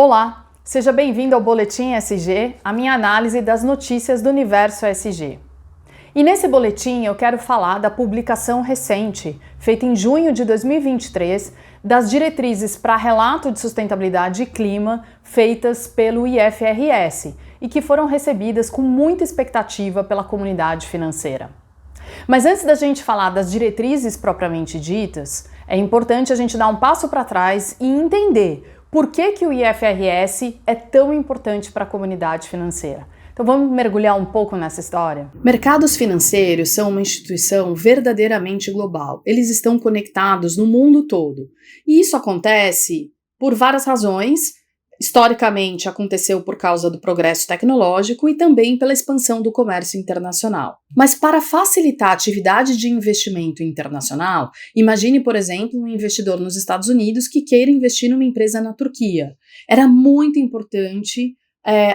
Olá, seja bem-vindo ao Boletim ESG, a minha análise das notícias do universo ESG. E nesse boletim eu quero falar da publicação recente, feita em junho de 2023, das diretrizes para relato de sustentabilidade e clima feitas pelo IFRS e que foram recebidas com muita expectativa pela comunidade financeira. Mas antes da gente falar das diretrizes propriamente ditas, é importante a gente dar um passo para trás e entender por que o IFRS é tão importante para a comunidade financeira. Então vamos mergulhar um pouco nessa história? Mercados financeiros são uma instituição verdadeiramente global. Eles estão conectados no mundo todo. E isso acontece por várias razões. Historicamente, aconteceu por causa do progresso tecnológico e também pela expansão do comércio internacional. Mas para facilitar a atividade de investimento internacional, imagine, por exemplo, um investidor nos Estados Unidos que queira investir numa empresa na Turquia. Era muito importante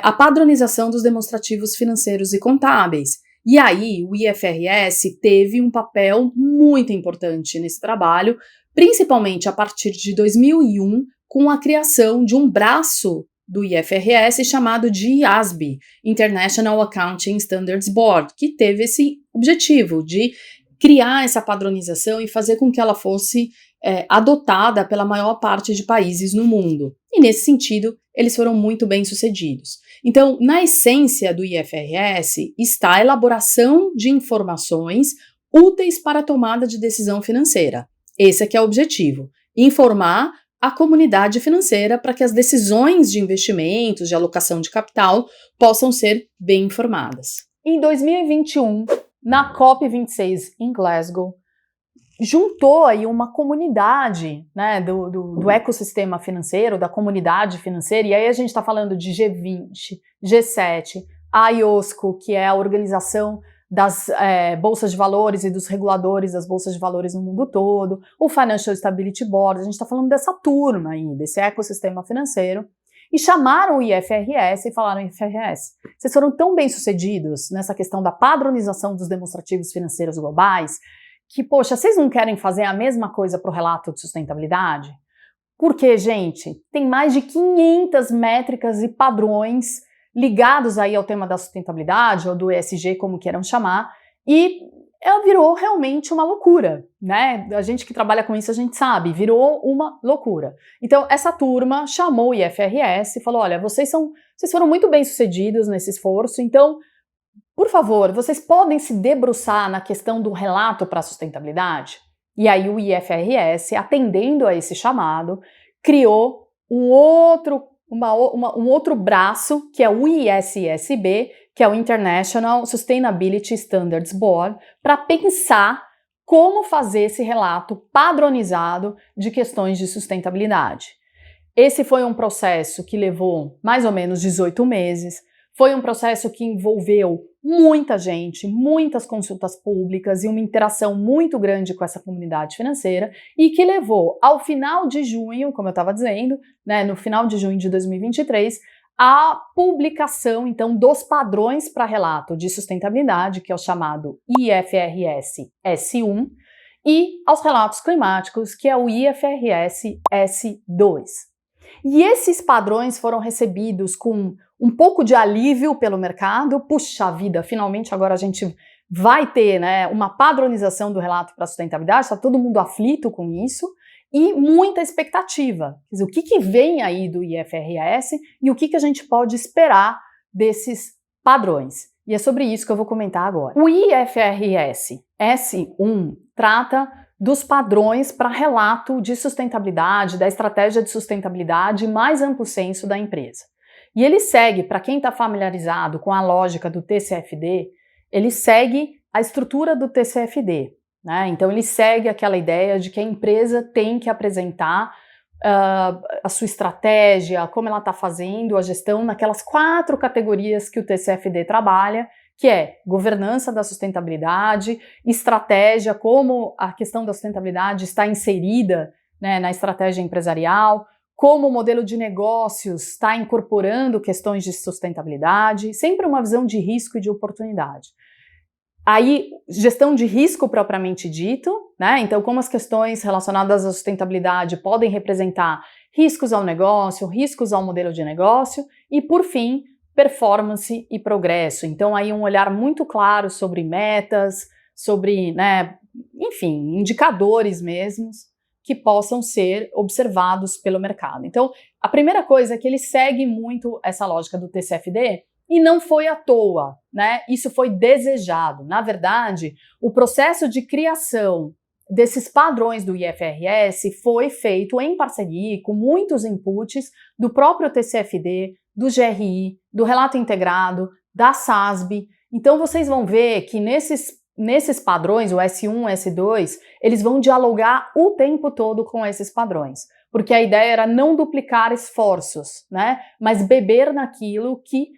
a padronização dos demonstrativos financeiros e contábeis. E aí, o IFRS teve um papel muito importante nesse trabalho, principalmente a partir de 2001, com a criação de um braço do IFRS chamado de IASB, International Accounting Standards Board, que teve esse objetivo de criar essa padronização e fazer com que ela fosse adotada pela maior parte de países no mundo. E nesse sentido, eles foram muito bem sucedidos. Então, na essência do IFRS está a elaboração de informações úteis para a tomada de decisão financeira. Esse aqui é o objetivo, informar a comunidade financeira para que as decisões de investimentos, de alocação de capital, possam ser bem informadas. Em 2021, na COP26 em Glasgow, juntou aí uma comunidade, né, do ecossistema financeiro, da comunidade financeira, e aí a gente está falando de G20, G7, a IOSCO, que é a organização das bolsas de valores e dos reguladores das bolsas de valores no mundo todo, o Financial Stability Board, a gente está falando dessa turma aí, desse ecossistema financeiro, e chamaram o IFRS e falaram: IFRS, vocês foram tão bem sucedidos nessa questão da padronização dos demonstrativos financeiros globais, que, poxa, vocês não querem fazer a mesma coisa para o relato de sustentabilidade? Porque, gente, tem mais de 500 métricas e padrões ligados aí ao tema da sustentabilidade, ou do ESG, como queiram chamar, e ela virou realmente uma loucura, né? A gente que trabalha com isso, a gente sabe, virou uma loucura. Então, essa turma chamou o IFRS e falou: olha, vocês foram muito bem sucedidos nesse esforço, então, por favor, vocês podem se debruçar na questão do relato para a sustentabilidade? E aí o IFRS, atendendo a esse chamado, criou um outro braço, que é o ISSB, que é o International Sustainability Standards Board, para pensar como fazer esse relato padronizado de questões de sustentabilidade. Esse foi um processo que levou mais ou menos 18 meses, foi um processo que envolveu muita gente, muitas consultas públicas e uma interação muito grande com essa comunidade financeira e que levou ao final de junho, como eu estava dizendo, né, no final de junho de 2023, a publicação, então, dos padrões para relato de sustentabilidade, que é o chamado IFRS S1, e aos relatos climáticos, que é o IFRS S2. E esses padrões foram recebidos com um pouco de alívio pelo mercado. Puxa vida, finalmente agora a gente vai ter, né, uma padronização do relato para a sustentabilidade, está todo mundo aflito com isso, e muita expectativa. Quer dizer, o que vem aí do IFRS e o que a gente pode esperar desses padrões. E é sobre isso que eu vou comentar agora. O IFRS S1 trata dos padrões para relato de sustentabilidade, da estratégia de sustentabilidade mais amplo senso da empresa. E ele segue, para quem está familiarizado com a lógica do TCFD, ele segue a estrutura do TCFD, né? Então ele segue aquela ideia de que a empresa tem que apresentar a sua estratégia, como ela está fazendo a gestão naquelas 4 categorias que o TCFD trabalha, que é governança da sustentabilidade, estratégia, como a questão da sustentabilidade está inserida, né, na estratégia empresarial, como o modelo de negócios está incorporando questões de sustentabilidade, sempre uma visão de risco e de oportunidade. Aí, gestão de risco propriamente dito, né? Então, como as questões relacionadas à sustentabilidade podem representar riscos ao negócio, riscos ao modelo de negócio e, por fim, performance e progresso. Então, aí um olhar muito claro sobre metas, sobre, né, enfim, indicadores mesmos que possam ser observados pelo mercado. Então, a primeira coisa é que ele segue muito essa lógica do TCFD e não foi à toa, né? Isso foi desejado. Na verdade, o processo de criação desses padrões do IFRS foi feito em parceria com muitos inputs do próprio TCFD, do GRI, do Relato Integrado, da SASB. Então, vocês vão ver que nesses padrões, o S1, S2, eles vão dialogar o tempo todo com esses padrões, porque a ideia era não duplicar esforços, né? Mas beber naquilo que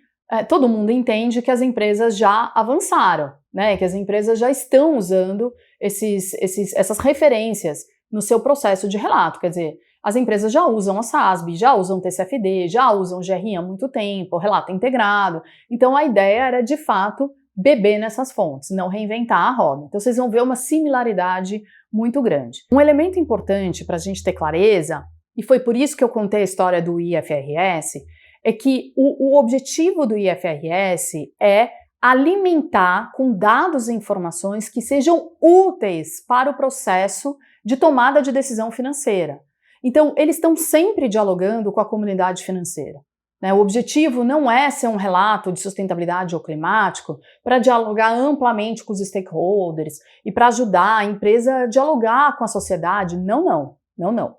todo mundo entende que as empresas já avançaram, né? Que as empresas já estão usando essas referências no seu processo de relato. Quer dizer, as empresas já usam a SASB, já usam o TCFD, já usam o GRI há muito tempo, o relato integrado. Então a ideia era, de fato, beber nessas fontes, não reinventar a roda. Então vocês vão ver uma similaridade muito grande. Um elemento importante para a gente ter clareza, e foi por isso que eu contei a história do IFRS, é que o objetivo do IFRS é alimentar com dados e informações que sejam úteis para o processo de tomada de decisão financeira. Então, eles estão sempre dialogando com a comunidade financeira. Né? O objetivo não é ser um relato de sustentabilidade ou climático para dialogar amplamente com os stakeholders e para ajudar a empresa a dialogar com a sociedade. Não.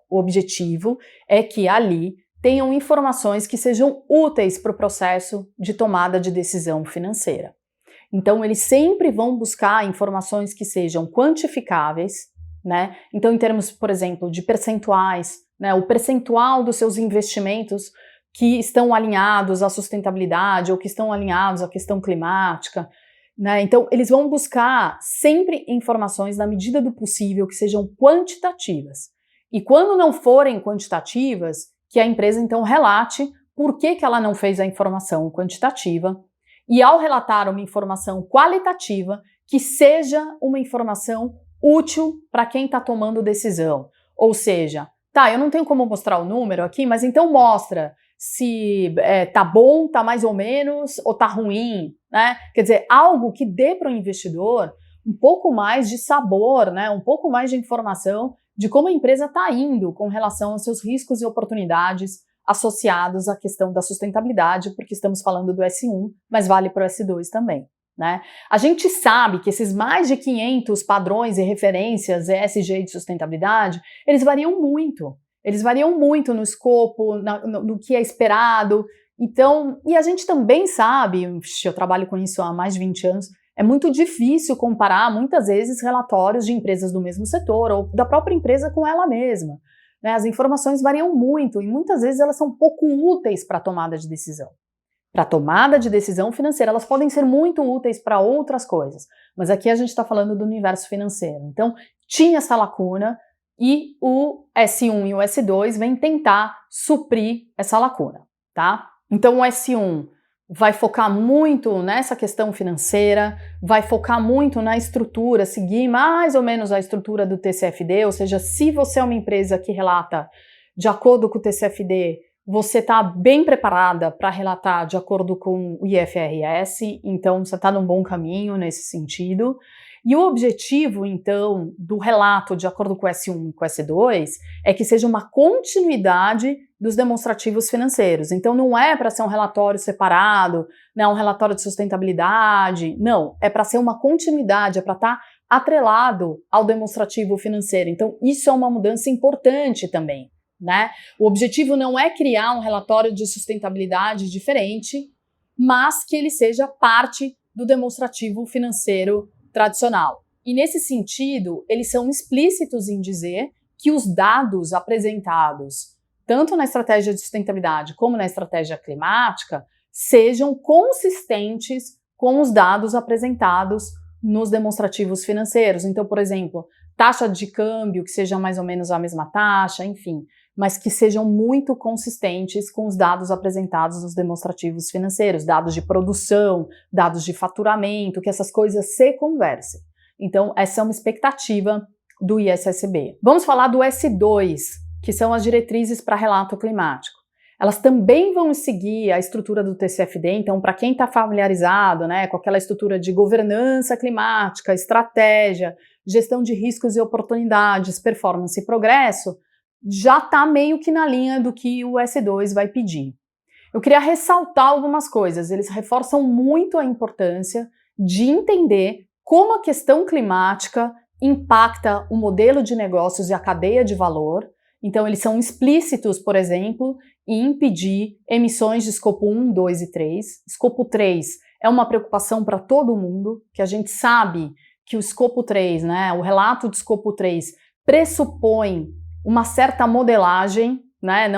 O objetivo é que ali tenham informações que sejam úteis para o processo de tomada de decisão financeira. Então, eles sempre vão buscar informações que sejam quantificáveis, né? Então, em termos, por exemplo, de percentuais, né? O percentual dos seus investimentos que estão alinhados à sustentabilidade ou que estão alinhados à questão climática, né? Então, eles vão buscar sempre informações, na medida do possível, que sejam quantitativas. E quando não forem quantitativas, que a empresa então relate por que ela não fez a informação quantitativa e, ao relatar uma informação qualitativa, que seja uma informação útil para quem está tomando decisão. Ou seja, tá, eu não tenho como mostrar o número aqui, mas então mostra se tá bom, tá mais ou menos, ou tá ruim, né? Quer dizer, algo que dê para o investidor um pouco mais de sabor, né? Um pouco mais de informação de como a empresa está indo com relação aos seus riscos e oportunidades associados à questão da sustentabilidade, porque estamos falando do S1, mas vale para o S2 também. Né? A gente sabe que esses mais de 500 padrões e referências ESG de sustentabilidade, eles variam muito. Eles variam muito no escopo, no que é esperado. Então, e a gente também sabe, eu trabalho com isso há mais de 20 anos, é muito difícil comparar, muitas vezes, relatórios de empresas do mesmo setor ou da própria empresa com ela mesma. Né? As informações variam muito e muitas vezes elas são pouco úteis para a tomada de decisão. Para a tomada de decisão financeira, elas podem ser muito úteis para outras coisas, mas aqui a gente está falando do universo financeiro. Então, tinha essa lacuna e o S1 e o S2 vêm tentar suprir essa lacuna, tá? Então, o S1 vai focar muito nessa questão financeira, vai focar muito na estrutura, seguir mais ou menos a estrutura do TCFD, ou seja, se você é uma empresa que relata de acordo com o TCFD, você está bem preparada para relatar de acordo com o IFRS, então você está num bom caminho nesse sentido. E o objetivo, então, do relato de acordo com o S1 e com o S2 é que seja uma continuidade dos demonstrativos financeiros. Então, não é para ser um relatório separado, né, um relatório de sustentabilidade, não. É para ser uma continuidade, é para estar atrelado ao demonstrativo financeiro. Então, isso é uma mudança importante também. Né? O objetivo não é criar um relatório de sustentabilidade diferente, mas que ele seja parte do demonstrativo financeiro tradicional. E nesse sentido, eles são explícitos em dizer que os dados apresentados, tanto na estratégia de sustentabilidade como na estratégia climática, sejam consistentes com os dados apresentados nos demonstrativos financeiros. Então, por exemplo, taxa de câmbio que seja mais ou menos a mesma taxa, enfim. mas que sejam muito consistentes com os dados apresentados nos demonstrativos financeiros, dados de produção, dados de faturamento, que essas coisas se conversem. Então, essa é uma expectativa do ISSB. Vamos falar do S2, que são as diretrizes para relato climático. Elas também vão seguir a estrutura do TCFD, então para quem está familiarizado, né, com aquela estrutura de governança climática, estratégia, gestão de riscos e oportunidades, performance e progresso, já está meio que na linha do que o S2 vai pedir. Eu queria ressaltar algumas coisas, eles reforçam muito a importância de entender como a questão climática impacta o modelo de negócios e a cadeia de valor. Então, eles são explícitos, por exemplo, em impedir emissões de escopo 1, 2 e 3. Escopo 3 é uma preocupação para todo mundo, que a gente sabe que o escopo 3, né, o relato de escopo 3 pressupõe uma certa modelagem, né,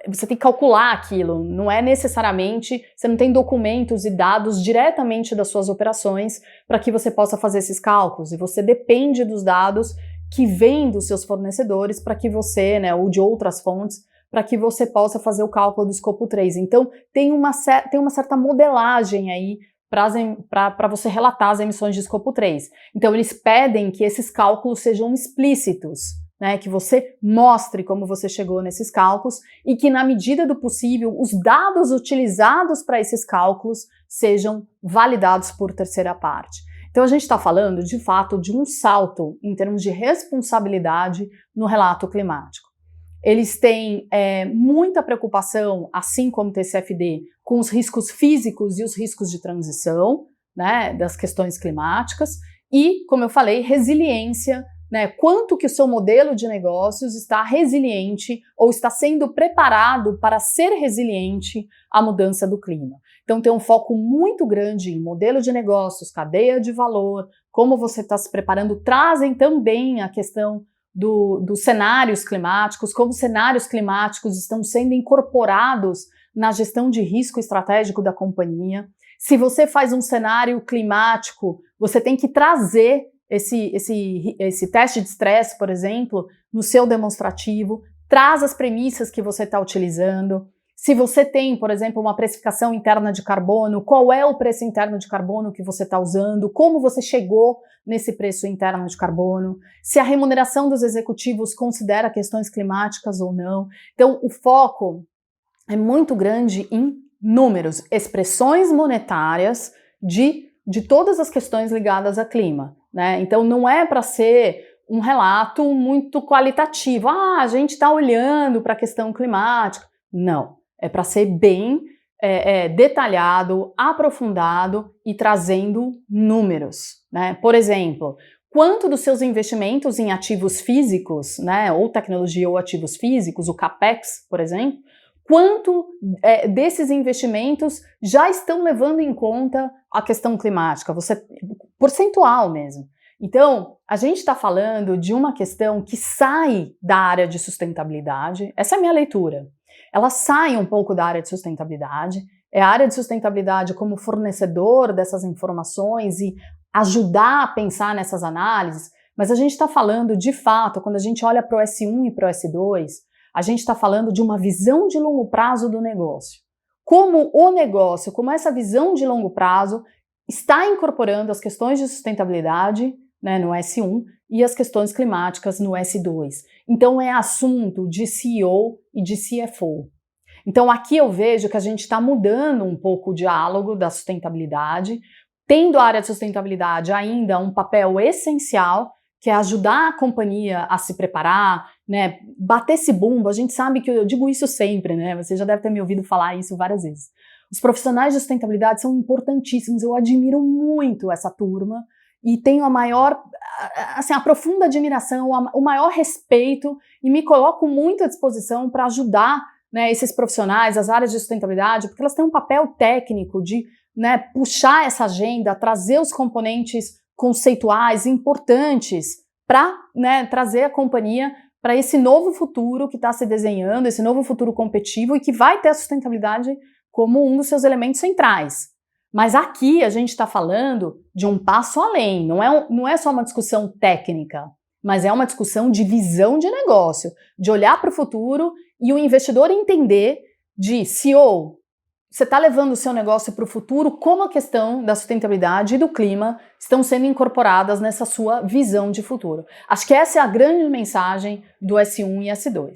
você tem que calcular aquilo, não é necessariamente, você não tem documentos e dados diretamente das suas operações para que você possa fazer esses cálculos, e você depende dos dados que vem dos seus fornecedores para que você, né, ou de outras fontes, para que você possa fazer o cálculo do escopo 3. Então, tem uma certa modelagem aí para você relatar as emissões de escopo 3. Então, eles pedem que esses cálculos sejam explícitos, né, que você mostre como você chegou nesses cálculos e que, na medida do possível, os dados utilizados para esses cálculos sejam validados por terceira parte. Então, a gente está falando, de fato, de um salto em termos de responsabilidade no relato climático. Eles têm muita preocupação, assim como o TCFD, com os riscos físicos e os riscos de transição, né, das questões climáticas e, como eu falei, resiliência, né, quanto que o seu modelo de negócios está resiliente ou está sendo preparado para ser resiliente à mudança do clima. Então tem um foco muito grande em modelo de negócios, cadeia de valor, como você está se preparando, trazem também a questão dos cenários climáticos, como cenários climáticos estão sendo incorporados na gestão de risco estratégico da companhia. Se você faz um cenário climático, você tem que trazer esse teste de estresse, por exemplo, no seu demonstrativo, traz as premissas que você está utilizando. Se você tem, por exemplo, uma precificação interna de carbono, qual é o preço interno de carbono que você está usando, como você chegou nesse preço interno de carbono, se a remuneração dos executivos considera questões climáticas ou não. Então, o foco é muito grande em números, expressões monetárias de todas as questões ligadas a clima, né? Então, não é para ser um relato muito qualitativo. A gente está olhando para a questão climática. Não. É para ser bem detalhado, aprofundado e trazendo números, né? Por exemplo, quanto dos seus investimentos em ativos físicos, né, ou tecnologia ou ativos físicos, o CAPEX, por exemplo, quanto desses investimentos já estão levando em conta a questão climática, percentual mesmo. Então, a gente está falando de uma questão que sai da área de sustentabilidade, essa é a minha leitura. Ela sai um pouco da área de sustentabilidade, é a área de sustentabilidade como fornecedor dessas informações e ajudar a pensar nessas análises, mas a gente está falando, de fato, quando a gente olha para o S1 e para o S2, a gente está falando de uma visão de longo prazo do negócio. Como o negócio, como essa visão de longo prazo está incorporando as questões de sustentabilidade, né, no S1 e as questões climáticas no S2. Então é assunto de CEO e de CFO. Então aqui eu vejo que a gente está mudando um pouco o diálogo da sustentabilidade, tendo a área de sustentabilidade ainda um papel essencial, que é ajudar a companhia a se preparar, né, bater esse bumbo. A gente sabe que eu digo isso sempre, né? Você já deve ter me ouvido falar isso várias vezes. Os profissionais de sustentabilidade são importantíssimos, eu admiro muito essa turma e tenho a profunda admiração, o maior respeito e me coloco muito à disposição para ajudar, né, esses profissionais, as áreas de sustentabilidade, porque elas têm um papel técnico de, né, puxar essa agenda, trazer os componentes conceituais importantes para, né, trazer a companhia para esse novo futuro que está se desenhando, esse novo futuro competitivo e que vai ter a sustentabilidade como um dos seus elementos centrais. Mas aqui a gente está falando de um passo além, não é só uma discussão técnica, mas é uma discussão de visão de negócio, de olhar para o futuro e o investidor entender de CEO, você está levando o seu negócio para o futuro, como a questão da sustentabilidade e do clima estão sendo incorporadas nessa sua visão de futuro. Acho que essa é a grande mensagem do S1 e S2.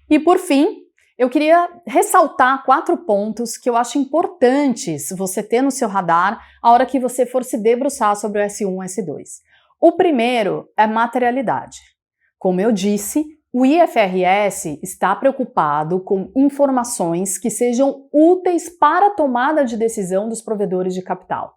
E por fim, eu queria ressaltar 4 pontos que eu acho importantes você ter no seu radar a hora que você for se debruçar sobre o S1 e S2. O primeiro é materialidade. Como eu disse, o IFRS está preocupado com informações que sejam úteis para a tomada de decisão dos provedores de capital.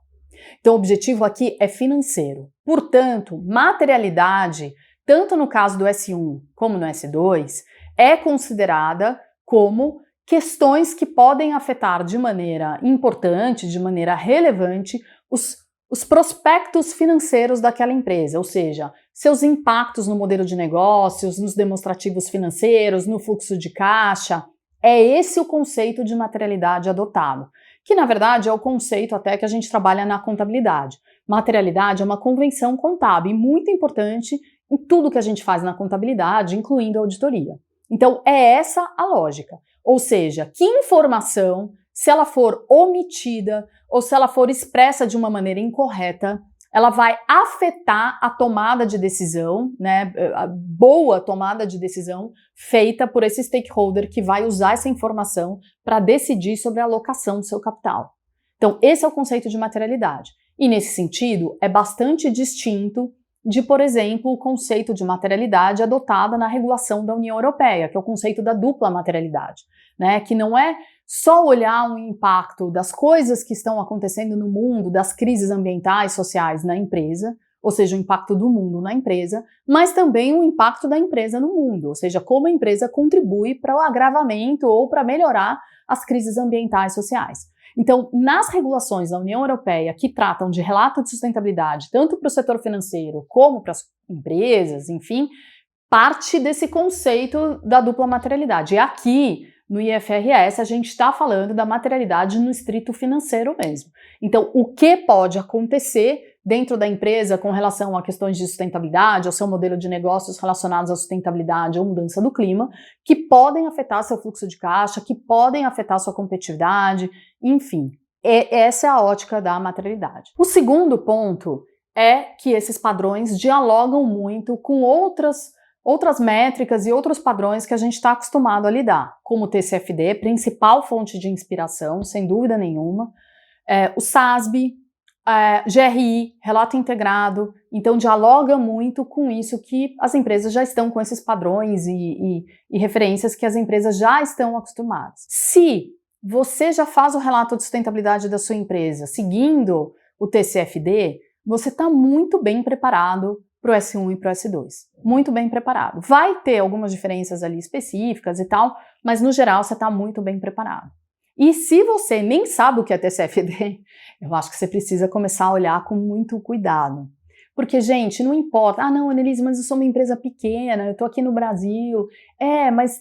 Então, o objetivo aqui é financeiro. Portanto, materialidade, tanto no caso do S1 como no S2, é considerada como questões que podem afetar de maneira importante, de maneira relevante, os prospectos financeiros daquela empresa, ou seja, seus impactos no modelo de negócios, nos demonstrativos financeiros, no fluxo de caixa. É esse o conceito de materialidade adotado, que na verdade é o conceito até que a gente trabalha na contabilidade. Materialidade é uma convenção contábil e muito importante em tudo que a gente faz na contabilidade, incluindo a auditoria. Então é essa a lógica, ou seja, que informação, se ela for omitida ou se ela for expressa de uma maneira incorreta, ela vai afetar a tomada de decisão, né, a boa tomada de decisão feita por esse stakeholder que vai usar essa informação para decidir sobre a alocação do seu capital. Então, esse é o conceito de materialidade. E nesse sentido, é bastante distinto de, por exemplo, o conceito de materialidade adotado na regulação da União Europeia, que é o conceito da dupla materialidade, né, que não é só olhar o impacto das coisas que estão acontecendo no mundo, das crises ambientais, sociais na empresa, ou seja, o impacto do mundo na empresa, mas também o impacto da empresa no mundo, ou seja, como a empresa contribui para o agravamento ou para melhorar as crises ambientais e sociais. Então, nas regulações da União Europeia que tratam de relato de sustentabilidade, tanto para o setor financeiro como para as empresas, enfim, parte desse conceito da dupla materialidade. E aqui, no IFRS, a gente está falando da materialidade no estrito financeiro mesmo. Então, o que pode acontecer dentro da empresa com relação a questões de sustentabilidade, ao seu modelo de negócios relacionados à sustentabilidade ou mudança do clima, que podem afetar seu fluxo de caixa, que podem afetar sua competitividade, enfim. Essa é a ótica da materialidade. O segundo ponto é que esses padrões dialogam muito com outras métricas e outros padrões que a gente está acostumado a lidar, como o TCFD, principal fonte de inspiração, sem dúvida nenhuma, o SASB, GRI, relato integrado, então dialoga muito com isso que as empresas já estão com esses padrões e referências que as empresas já estão acostumadas. Se você já faz o relato de sustentabilidade da sua empresa seguindo o TCFD, você está muito bem preparado para o S1 e para o S2. Muito bem preparado. Vai ter algumas diferenças ali específicas e tal, mas no geral você está muito bem preparado. E se você nem sabe o que é TCFD, eu acho que você precisa começar a olhar com muito cuidado. Porque, gente, não importa. Ah, não, Annelise, mas eu sou uma empresa pequena, eu estou aqui no Brasil. Mas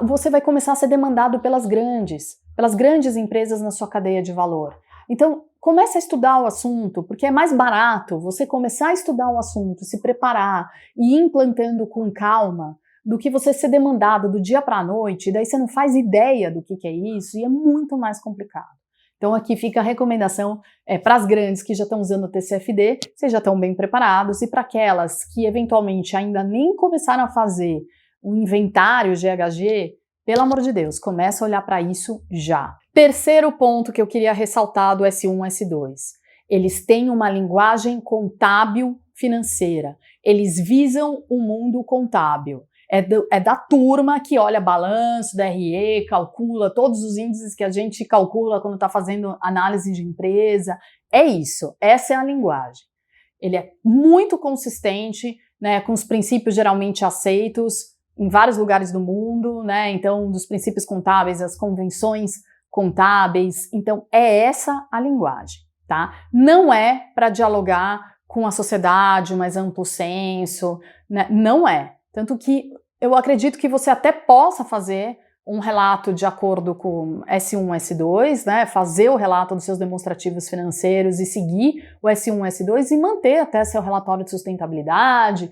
você vai começar a ser demandado pelas grandes empresas na sua cadeia de valor. Então, comece a estudar o assunto, porque é mais barato você começar a estudar o assunto, se preparar e ir implantando com calma, do que você ser demandado do dia para a noite, e daí você não faz ideia do que é isso, e é muito mais complicado. Então aqui fica a recomendação para as grandes que já estão usando o TCFD, vocês já estão bem preparados, e para aquelas que eventualmente ainda nem começaram a fazer um inventário GHG, pelo amor de Deus, começa a olhar para isso já. Terceiro ponto que eu queria ressaltar do S1 e S2. Eles têm uma linguagem contábil financeira. Eles visam o mundo contábil. É da turma que olha balanço, DRE, calcula todos os índices que a gente calcula quando está fazendo análise de empresa. É isso, essa é a linguagem. Ele é muito consistente, né, com os princípios geralmente aceitos em vários lugares do mundo, né? Então, dos princípios contábeis, as convenções contábeis. Então, é essa a linguagem, tá? Não é para dialogar com a sociedade, o mais amplo senso, né? Não é. Tanto que eu acredito que você até possa fazer um relato de acordo com S1, S2, né, fazer o relato dos seus demonstrativos financeiros e seguir o S1, S2 e manter até seu relatório de sustentabilidade,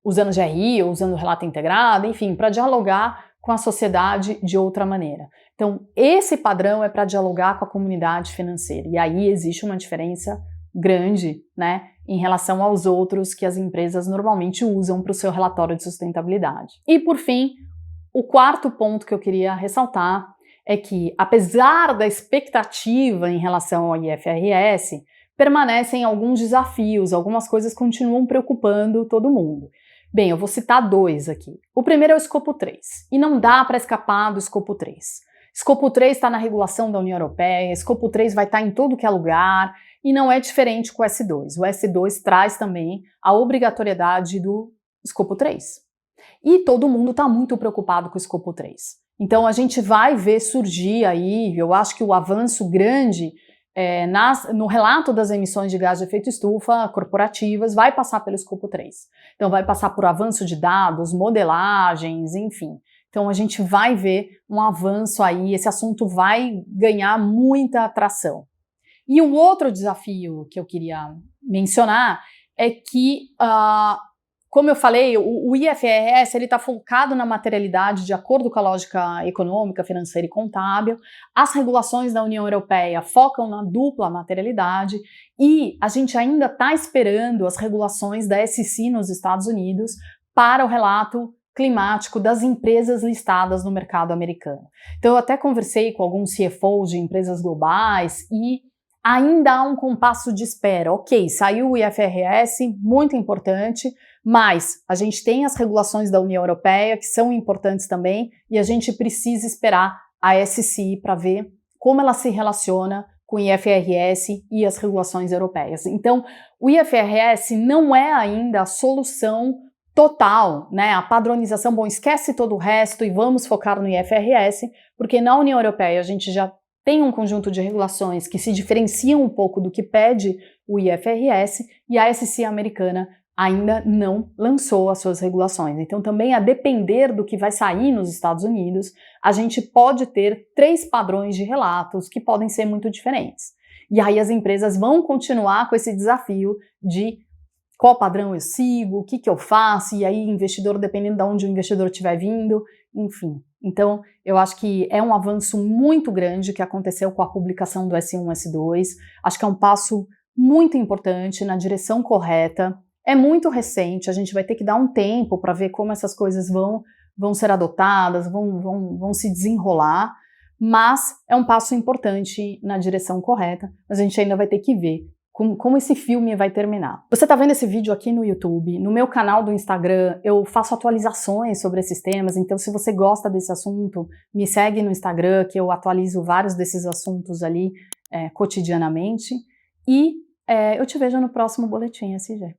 usando GRI ou usando relato integrado, enfim, para dialogar com a sociedade de outra maneira. Então, esse padrão é para dialogar com a comunidade financeira, e aí existe uma diferença grande, né, em relação aos outros que as empresas normalmente usam para o seu relatório de sustentabilidade. E, por fim, o quarto ponto que eu queria ressaltar é que, apesar da expectativa em relação ao IFRS, permanecem alguns desafios, algumas coisas continuam preocupando todo mundo. Bem, eu vou citar dois aqui. O primeiro é o escopo 3, e não dá para escapar do escopo 3. Escopo 3 está na regulação da União Europeia, escopo 3 vai estar em todo que é lugar, e não é diferente com o S2. O S2 traz também a obrigatoriedade do escopo 3. E todo mundo está muito preocupado com o escopo 3. Então a gente vai ver surgir aí, eu acho que o avanço grande no relato das emissões de gás de efeito estufa corporativas vai passar pelo escopo 3. Então vai passar por avanço de dados, modelagens, enfim. Então a gente vai ver um avanço aí, esse assunto vai ganhar muita atração. E um outro desafio que eu queria mencionar é que, como eu falei, o IFRS está focado na materialidade de acordo com a lógica econômica, financeira e contábil. As regulações da União Europeia focam na dupla materialidade e a gente ainda está esperando as regulações da SEC nos Estados Unidos para o relato climático das empresas listadas no mercado americano. Então eu até conversei com alguns CFOs de empresas globais e ainda há um compasso de espera. Ok, saiu o IFRS, muito importante, mas a gente tem as regulações da União Europeia, que são importantes também, e a gente precisa esperar a SEC para ver como ela se relaciona com o IFRS e as regulações europeias. Então, o IFRS não é ainda a solução total, né? A padronização, bom, esquece todo o resto e vamos focar no IFRS, porque na União Europeia a gente já tem um conjunto de regulações que se diferenciam um pouco do que pede o IFRS e a SEC americana ainda não lançou as suas regulações. Então, também a depender do que vai sair nos Estados Unidos, a gente pode ter 3 padrões de relatos que podem ser muito diferentes. E aí as empresas vão continuar com esse desafio de qual padrão eu sigo, o que eu faço, e aí investidor, dependendo de onde o investidor estiver vindo, enfim. Então, eu acho que é um avanço muito grande que aconteceu com a publicação do S1, S2. Acho que é um passo muito importante na direção correta. É muito recente, a gente vai ter que dar um tempo para ver como essas coisas vão ser adotadas, vão se desenrolar, mas é um passo importante na direção correta, mas a gente ainda vai ter que ver como esse filme vai terminar. Você está vendo esse vídeo aqui no YouTube, no meu canal do Instagram eu faço atualizações sobre esses temas, então se você gosta desse assunto, me segue no Instagram que eu atualizo vários desses assuntos ali cotidianamente, e eu te vejo no próximo Boletim SG.